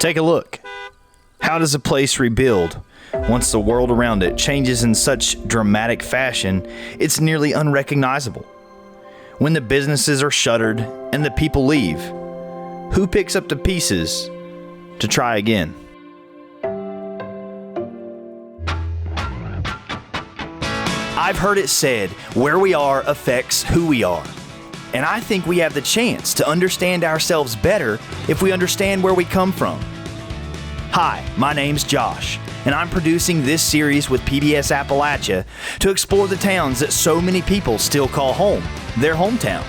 Take a look. How does a place rebuild once the world around it changes in such dramatic fashion it's nearly unrecognizable? When the businesses are shuttered and the people leave, who picks up the pieces to try again? I've heard it said, where we are affects who we are. And I think we have the chance to understand ourselves better if we understand where we come from. Hi, my name's Josh, and I'm producing this series with PBS Appalachia to explore the towns that so many people still call home, their hometown,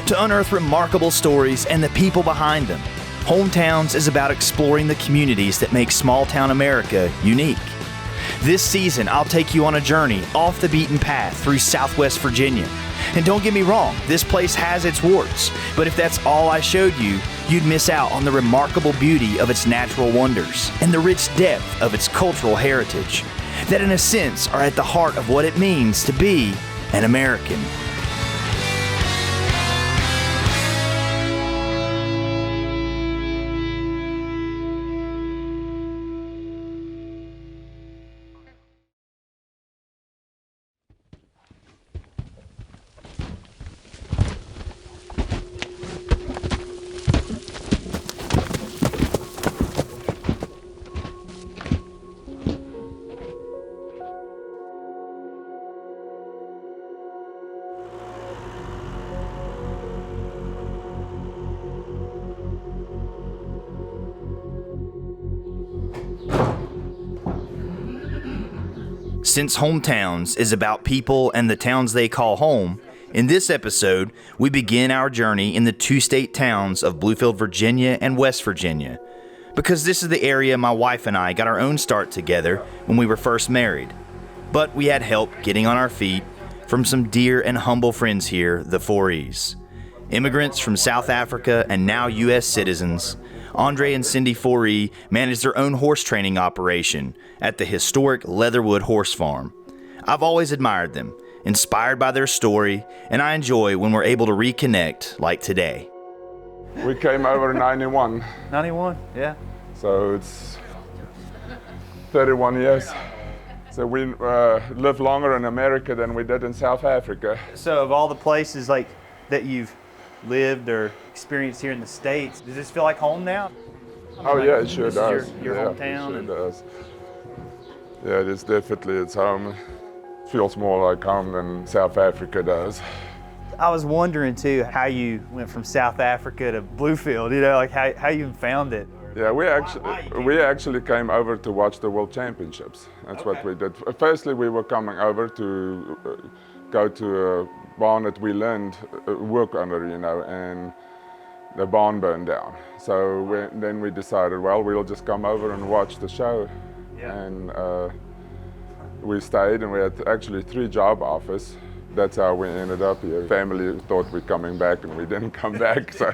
to unearth remarkable stories and the people behind them. Hometowns is about exploring the communities that make small-town America unique. This season, I'll take you on a journey off the beaten path through Southwest Virginia. And don't get me wrong, this place has its warts, but if that's all I showed you, you'd miss out on the remarkable beauty of its natural wonders and the rich depth of its cultural heritage, that in a sense are at the heart of what it means to be an American. Since Hometowns is about people and the towns they call home, in this episode, we begin our journey in the two-state towns of Bluefield, Virginia and West Virginia, because this is the area my wife and I got our own start together when we were first married. But we had help getting on our feet from some dear and humble friends here, the 4Es. Immigrants from South Africa and now U.S. citizens, Andre and Cindy 4E manage their own horse training operation at the historic Leatherwood horse farm. I've always admired them, inspired by their story, and I enjoy when we're able to reconnect like today. We came over in 91. 91, yeah. So it's 31 years. So we lived longer in America than we did in South Africa. So of all the places like that you've lived or experienced here in the States, does this feel like home now? Oh yeah, it sure this does. Is your hometown? It sure does. Yeah, it is definitely its home. It feels more like home than South Africa does. I was wondering too how you went from South Africa to Bluefield, you know, like how you found it. Yeah, we actually came over to watch the World Championships. That's what we did. Firstly, we were coming over to go to a barn that we learned work under, you know, and the barn burned down. So then we decided, well, we'll just come over and watch the show. Yeah. And we stayed, and we had actually 3 job offers. That's how we ended up here. Family thought we're coming back, and we didn't come back. So.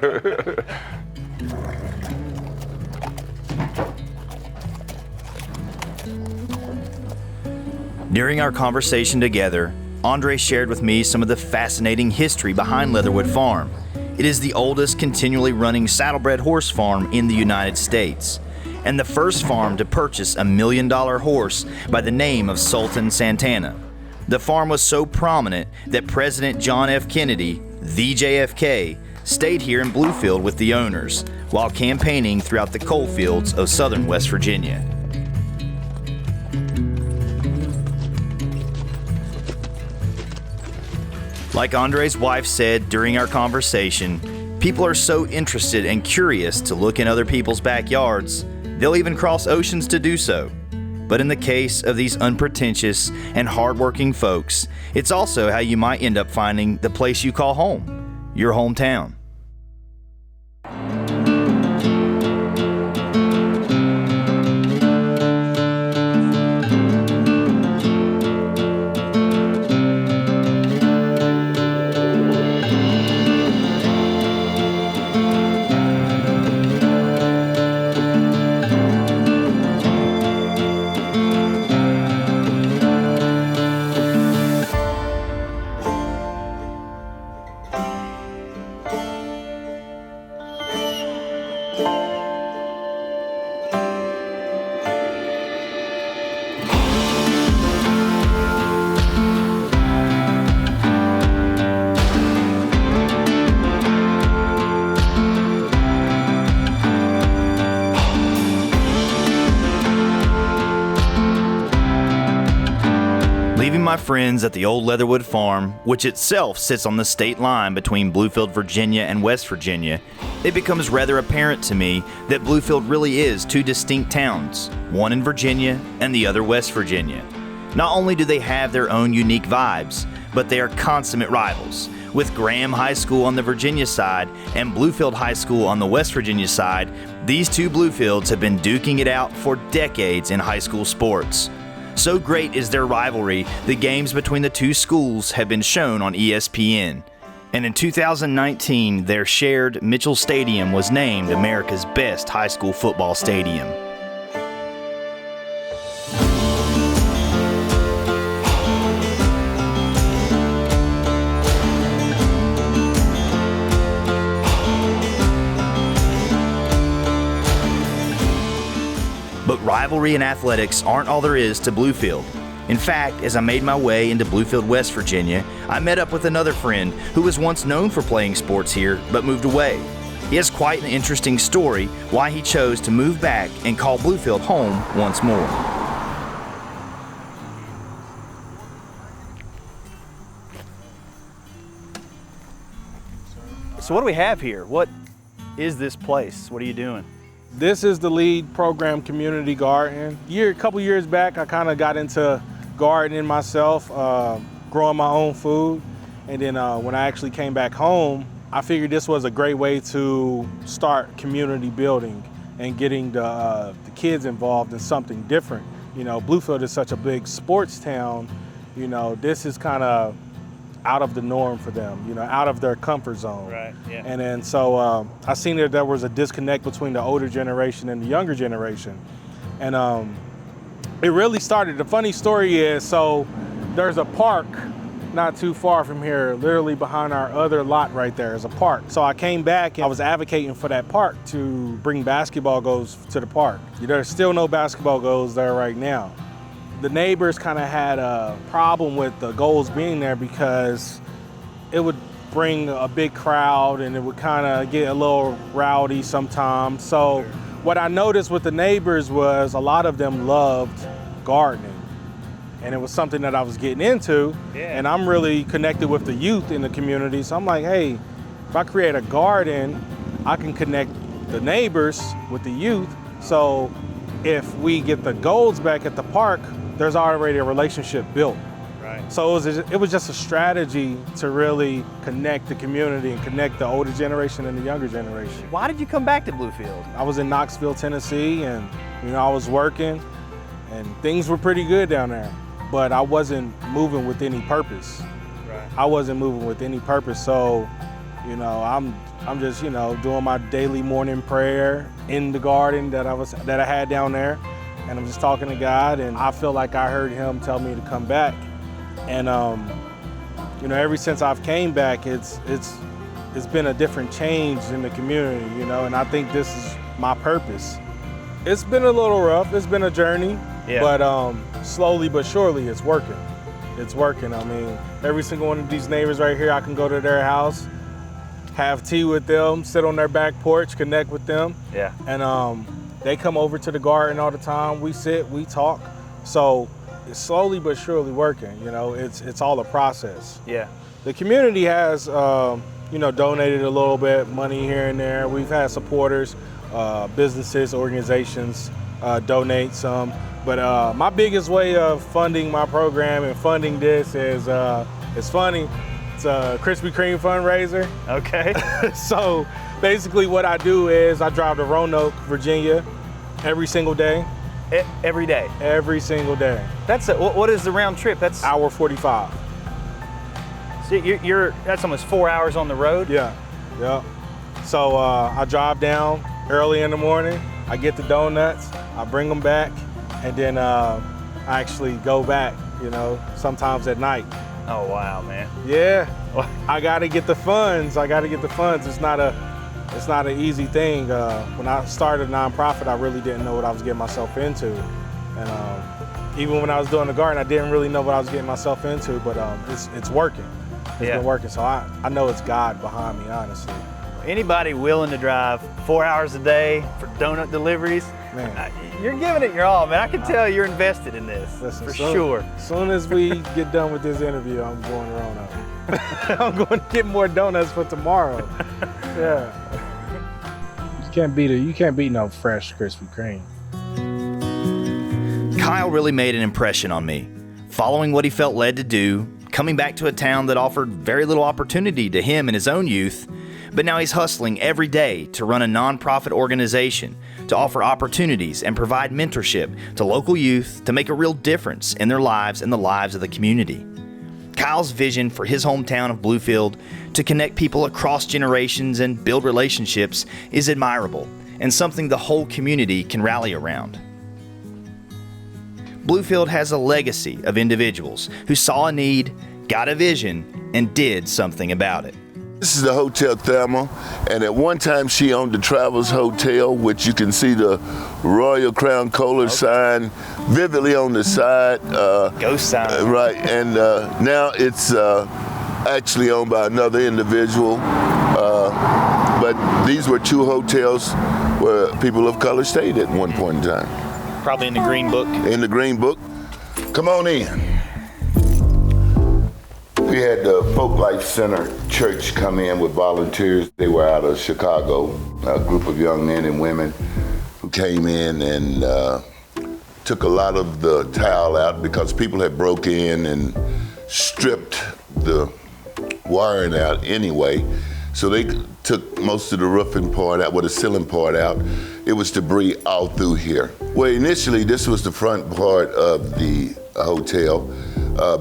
During our conversation together, Andre shared with me some of the fascinating history behind Leatherwood Farm. It is the oldest continually running saddlebred horse farm in the United States, and the first farm to purchase a $1 million horse by the name of Sultan Santana. The farm was so prominent that President John F. Kennedy, the JFK, stayed here in Bluefield with the owners while campaigning throughout the coal fields of southern West Virginia. Like Andre's wife said during our conversation, people are so interested and curious to look in other people's backyards, they'll even cross oceans to do so. But in the case of these unpretentious and hardworking folks, it's also how you might end up finding the place you call home, your hometown. my friends at the old Leatherwood farm, which itself sits on the state line between Bluefield, Virginia and West Virginia, it becomes rather apparent to me that Bluefield really is two distinct towns, one in Virginia and the other West Virginia. Not only do they have their own unique vibes, but they are consummate rivals, with Graham High School on the Virginia side and Bluefield High School on the West Virginia side. These two Bluefields have been duking it out for decades in high school sports. So great is their rivalry, the games between the two schools have been shown on ESPN. And in 2019, their shared Mitchell Stadium was named America's best high school football stadium. But rivalry and athletics aren't all there is to Bluefield. In fact, as I made my way into Bluefield, West Virginia, I met up with another friend who was once known for playing sports here but moved away. He has quite an interesting story why he chose to move back and call Bluefield home once more. So what do we have here? What is this place? What are you doing? This is the Lead Program Community Garden. A couple years back, I kind of got into gardening myself, growing my own food. And then when I actually came back home, I figured this was a great way to start community building and getting the kids involved in something different. You know, Bluefield is such a big sports town. You know, this is kind of out of the norm for them, you know, out of their comfort zone. Right, yeah. And then so I seen that there was a disconnect between the older generation and the younger generation. And it really started, the funny story is, so there's a park not too far from here, literally behind our other lot right there is a park. So I came back and I was advocating for that park to bring basketball goals to the park. There's still no basketball goals there right now. The neighbors kind of had a problem with the goals being there because it would bring a big crowd and it would kind of get a little rowdy sometimes. So what I noticed with the neighbors was a lot of them loved gardening. And it was something that I was getting into. Yeah. And I'm really connected with the youth in the community. So I'm like, hey, if I create a garden, I can connect the neighbors with the youth. So if we get the goals back at the park, there's already a relationship built. Right. So it was just a strategy to really connect the community and connect the older generation and the younger generation. Why did you come back to Bluefield? I was in Knoxville, Tennessee, and I was working, and things were pretty good down there, but I wasn't moving with any purpose. Right. I wasn't moving with any purpose, so I'm just doing my daily morning prayer in the garden that I had down there. And I'm just talking to God, and I feel like I heard him tell me to come back. And ever since I've came back, it's been a different change in the community, and I think this is my purpose. It's been a little rough, it's been a journey, yeah. But slowly but surely it's working. It's working. I mean, every single one of these neighbors right here, I can go to their house, have tea with them, sit on their back porch, connect with them. Yeah. And they come over to the garden all the time. We sit, we talk. So it's slowly but surely working. It's all a process. Yeah. The community has, donated a little bit, money here and there. We've had supporters, businesses, organizations donate some. But my biggest way of funding my program and funding this is, it's funny. It's a Krispy Kreme fundraiser. Okay. So basically what I do is I drive to Roanoke, Virginia every single day. Every day? Every single day. What is the round trip? That's hour 45. So that's almost 4 hours on the road? Yeah. So I drive down early in the morning, I get the donuts, I bring them back, and then I actually go back, sometimes at night. Oh, wow, man. Yeah, I gotta get the funds. It's not an easy thing. When I started a nonprofit, I really didn't know what I was getting myself into. And even when I was doing the garden, I didn't really know what I was getting myself into, but it's working. It's been working, so I know it's God behind me, honestly. Anybody willing to drive 4 hours a day for donut deliveries, Man. You're giving it your all, man. I can tell you're invested in this, Listen, for sure. As soon as we get done with this interview, I'm going to Roanoke. I'm going to get more donuts for tomorrow. Yeah. You can't beat no fresh Krispy Kreme. Kyle really made an impression on me, following what he felt led to do, coming back to a town that offered very little opportunity to him in his own youth, but now he's hustling every day to run a nonprofit organization to offer opportunities and provide mentorship to local youth to make a real difference in their lives and the lives of the community. Kyle's vision for his hometown of Bluefield to connect people across generations and build relationships is admirable and something the whole community can rally around. Bluefield has a legacy of individuals who saw a need, got a vision, and did something about it. This is the Hotel Thelma, and at one time she owned the Travels Hotel, which you can see the Royal Crown Kohler sign vividly on the side. Ghost sign. Right, and now it's actually owned by another individual. But these were two hotels where people of color stayed at one point in time. Probably in the Green Book. In the Green Book. Come on in. We had the Folk Life Center Church come in with volunteers. They were out of Chicago, a group of young men and women who came in and took a lot of the tile out because people had broke in and stripped the wiring out anyway. So they took most of the roofing part out, the ceiling part out. It was debris all through here. Well, initially, this was the front part of the hotel.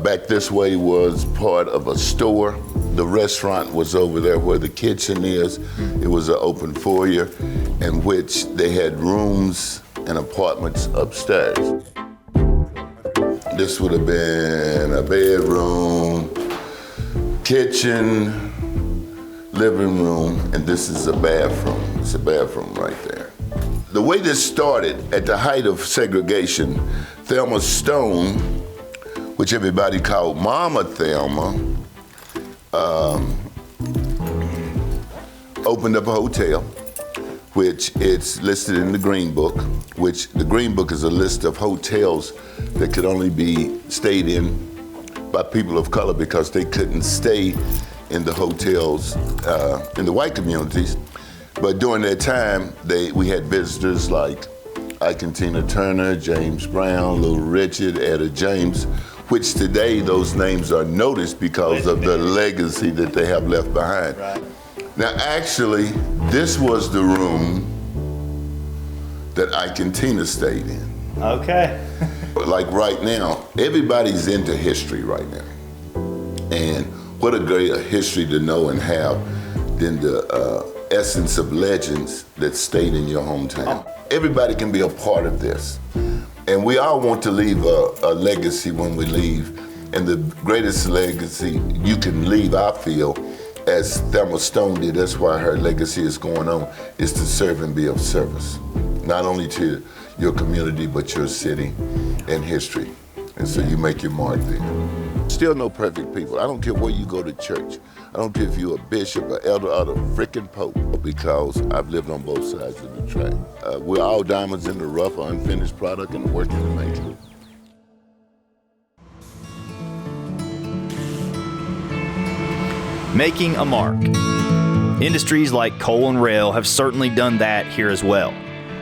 Back this way was part of a store. The restaurant was over there where the kitchen is. It was an open foyer in which they had rooms and apartments upstairs. This would have been a bedroom, kitchen, living room, and this is a bathroom. It's a bathroom right there. The way this started, at the height of segregation, Thelma Stone, which everybody called Mama Thelma, opened up a hotel, which it's listed in the Green Book, which the Green Book is a list of hotels that could only be stayed in by people of color because they couldn't stay in the hotels in the white communities. But during that time, we had visitors like Ike and Tina Turner, James Brown, Little Richard, Etta James, which today those names are noticed because of the legacy that they have left behind. Right. Now, actually, this was the room that Ike and Tina stayed in. Okay. Like right now, everybody's into history right now. And what a great history to know and have than the essence of legends that stayed in your hometown. Everybody can be a part of this. And we all want to leave a legacy when we leave. And the greatest legacy you can leave, I feel, as Thelma Stone did, that's why her legacy is going on, is to serve and be of service. Not only to your community, but your city and history. And so you make your mark there. Still no perfect people. I don't care where you go to church. I don't care if you're a bishop, an elder, or the frickin' pope, because I've lived on both sides of the track. We're all diamonds in the rough, unfinished product, and work in the making. Making a mark. Industries like coal and rail have certainly done that here as well.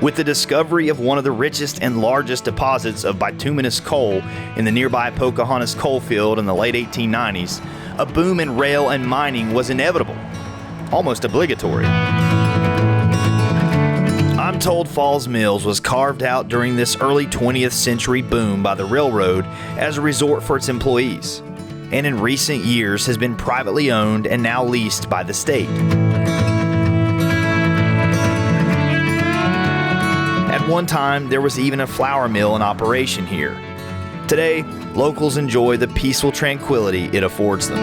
With the discovery of one of the richest and largest deposits of bituminous coal in the nearby Pocahontas coal field in the late 1890s, a boom in rail and mining was inevitable, almost obligatory. I'm told Falls Mills was carved out during this early 20th century boom by the railroad as a resort for its employees, and in recent years has been privately owned and now leased by the state. At one time, there was even a flour mill in operation here. Today, locals enjoy the peaceful tranquility it affords them.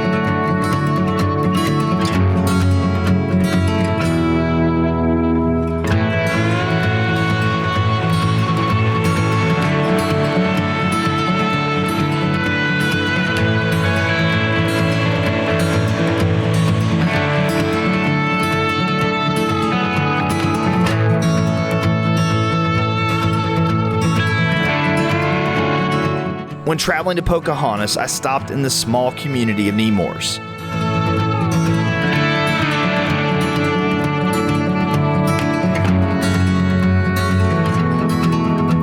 When traveling to Pocahontas, I stopped in the small community of Nemours.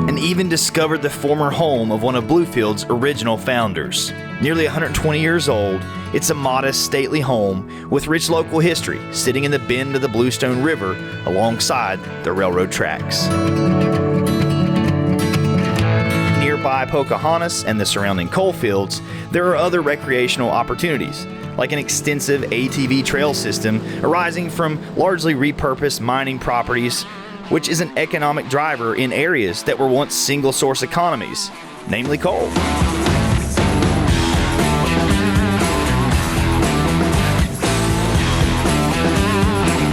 And even discovered the former home of one of Bluefield's original founders. Nearly 120 years old, it's a modest, stately home with rich local history, sitting in the bend of the Bluestone River alongside the railroad tracks. Nearby Pocahontas and the surrounding coal fields, there are other recreational opportunities, like an extensive ATV trail system arising from largely repurposed mining properties, which is an economic driver in areas that were once single-source economies, namely coal.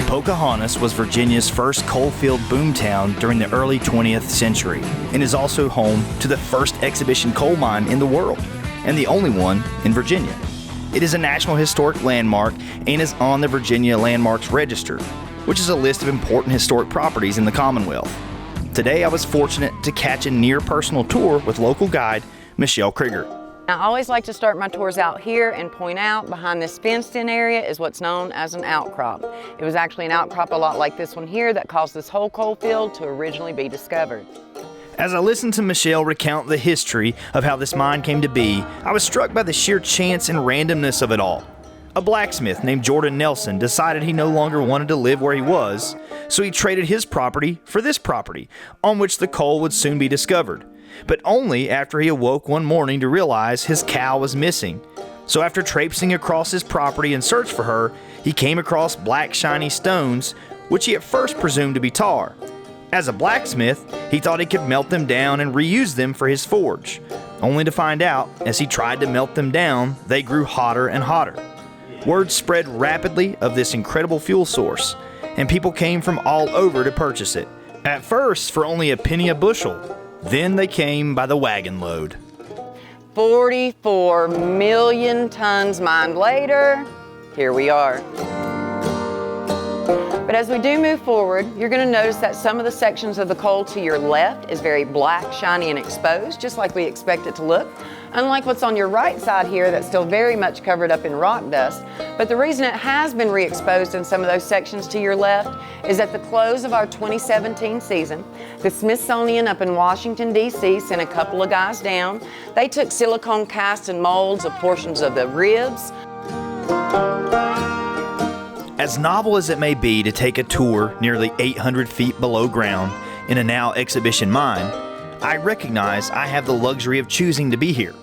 Pocahontas was Virginia's first coalfield boomtown during the early 20th century and is also home to the first exhibition coal mine in the world and the only one in Virginia. It is a National Historic Landmark and is on the Virginia Landmarks Register, which is a list of important historic properties in the Commonwealth. Today I was fortunate to catch a near personal tour with local guide Michelle Krieger. I always like to start my tours out here and point out behind this fenced-in area is what's known as an outcrop. It was actually an outcrop a lot like this one here that caused this whole coal field to originally be discovered. As I listened to Michelle recount the history of how this mine came to be, I was struck by the sheer chance and randomness of it all. A blacksmith named Jordan Nelson decided he no longer wanted to live where he was, so he traded his property for this property, on which the coal would soon be discovered. But only after he awoke one morning to realize his cow was missing. So after traipsing across his property in search for her, he came across black shiny stones, which he at first presumed to be tar. As a blacksmith, he thought he could melt them down and reuse them for his forge, only to find out, as he tried to melt them down, they grew hotter and hotter. Word spread rapidly of this incredible fuel source, and people came from all over to purchase it. At first for only a penny a bushel. Then they came by the wagon load. 44 million tons mined later, here we are. But as we do move forward, you're going to notice that some of the sections of the coal to your left is very black, shiny, and exposed, just like we expect it to look. Unlike what's on your right side here that's still very much covered up in rock dust. But the reason it has been re-exposed in some of those sections to your left is at the close of our 2017 season, the Smithsonian up in Washington, D.C. sent a couple of guys down. They took silicone casts and molds of portions of the ribs. As novel as it may be to take a tour nearly 800 feet below ground in a now exhibition mine, I recognize I have the luxury of choosing to be here.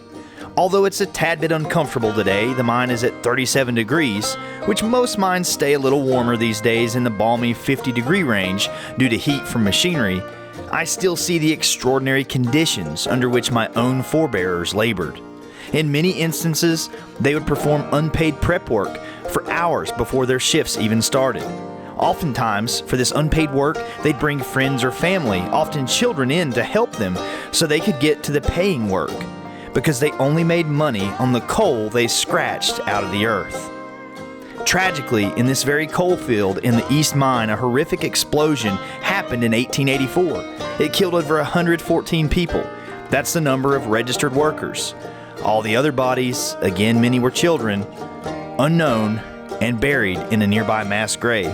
Although it's a tad bit uncomfortable today, the mine is at 37 degrees, which most mines stay a little warmer these days in the balmy 50-degree range due to heat from machinery, I still see the extraordinary conditions under which my own forebears labored. In many instances, they would perform unpaid prep work for hours before their shifts even started. Oftentimes, for this unpaid work, they'd bring friends or family, often children, in to help them so they could get to the paying work, because they only made money on the coal they scratched out of the earth. Tragically, in this very coal field in the East Mine, a horrific explosion happened in 1884. It killed over 114 people. That's the number of registered workers. All the other bodies, again many were children, unknown and buried in a nearby mass grave.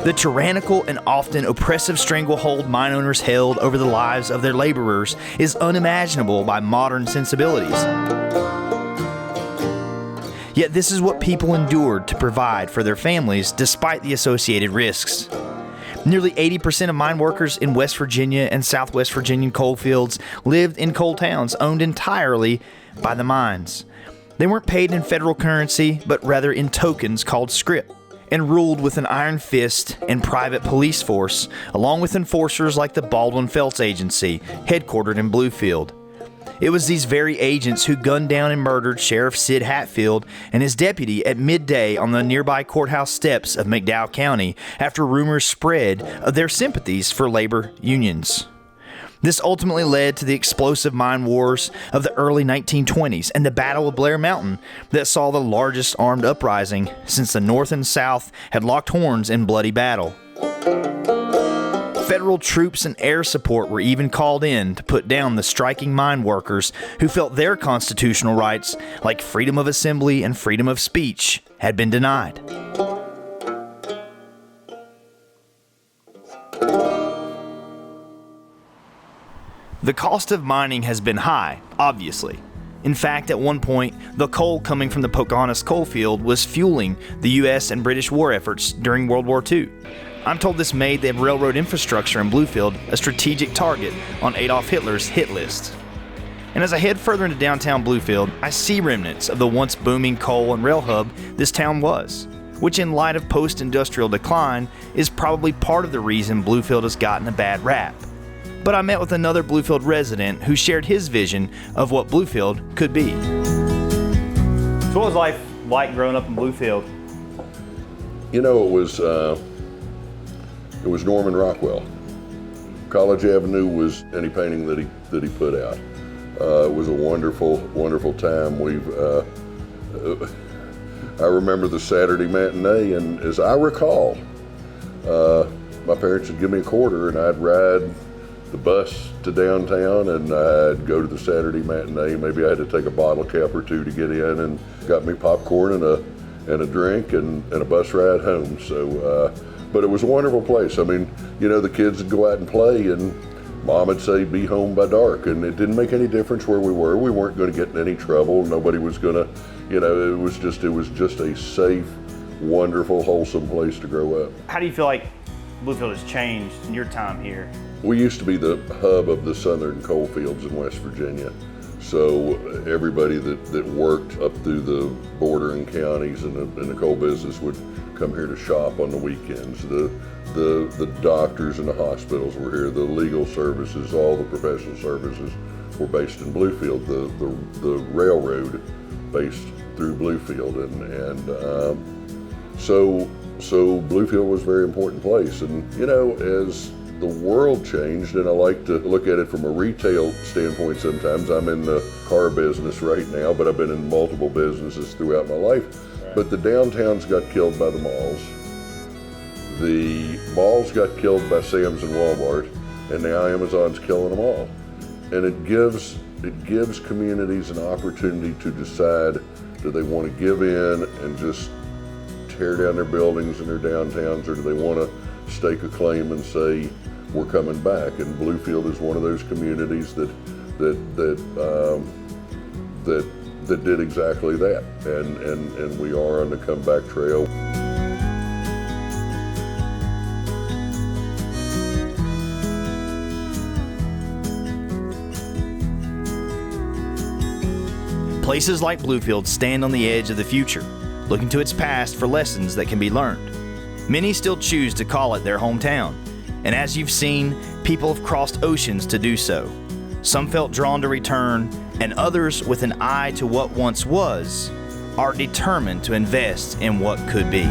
The tyrannical and often oppressive stranglehold mine owners held over the lives of their laborers is unimaginable by modern sensibilities. Yet this is what people endured to provide for their families despite the associated risks. Nearly 80% of mine workers in West Virginia and Southwest Virginian coal fields lived in coal towns owned entirely by the mines. They weren't paid in federal currency, but rather in tokens called scrip, and ruled with an iron fist and private police force, along with enforcers like the Baldwin Felts Agency, headquartered in Bluefield. It was these very agents who gunned down and murdered Sheriff Sid Hatfield and his deputy at midday on the nearby courthouse steps of McDowell County after rumors spread of their sympathies for labor unions. This ultimately led to the explosive mine wars of the early 1920s and the Battle of Blair Mountain that saw the largest armed uprising since the North and South had locked horns in bloody battle. Federal troops and air support were even called in to put down the striking mine workers who felt their constitutional rights, like freedom of assembly and freedom of speech, had been denied. The cost of mining has been high, obviously. In fact, at one point, the coal coming from the Pocahontas coal field was fueling the U.S. and British war efforts during World War II. I'm told this made the railroad infrastructure in Bluefield a strategic target on Adolf Hitler's hit list. And as I head further into downtown Bluefield, I see remnants of the once booming coal and rail hub this town was, which in light of post-industrial decline is probably part of the reason Bluefield has gotten a bad rap. But I met with another Bluefield resident who shared his vision of what Bluefield could be. So what was life like growing up in Bluefield? You know, it was Norman Rockwell. College Avenue was any painting that he put out. It was a wonderful, wonderful time. I remember the Saturday matinee, and as I recall, my parents would give me a quarter, and I'd ride the bus to downtown, and I'd go to the Saturday matinee. Maybe I had to take a bottle cap or two to get in, and got me popcorn and a drink and a bus ride home. So, but it was a wonderful place. I mean, you know, the kids would go out and play, and Mom would say, be home by dark, and it didn't make any difference where we were. We weren't going to get in any trouble. Nobody was going to, you know, it was just a safe, wonderful, wholesome place to grow up. How do you feel like Bluefield has changed in your time here? We used to be the hub of the southern coal fields in West Virginia. So everybody that worked up through the bordering counties in the coal business would come here to shop on the weekends. The doctors and the hospitals were here. The legal services, all the professional services were based in Bluefield. The railroad based through Bluefield, and so Bluefield was a very important place. And you know, as the world changed, and I like to look at it from a retail standpoint sometimes. I'm in the car business right now, but I've been in multiple businesses throughout my life. Right. But the downtowns got killed by the malls. The malls got killed by Sam's and Walmart, and now Amazon's killing them all. And it gives communities an opportunity to decide, do they want to give in and just tear down their buildings and their downtowns, or do they want to stake a claim and say, we're coming back? And Bluefield is one of those communities that did exactly that, and we are on the comeback trail. Places like Bluefield stand on the edge of the future, looking to its past for lessons that can be learned. Many still choose to call it their hometown, and as you've seen, people have crossed oceans to do so. Some felt drawn to return, and others, with an eye to what once was, are determined to invest in what could be.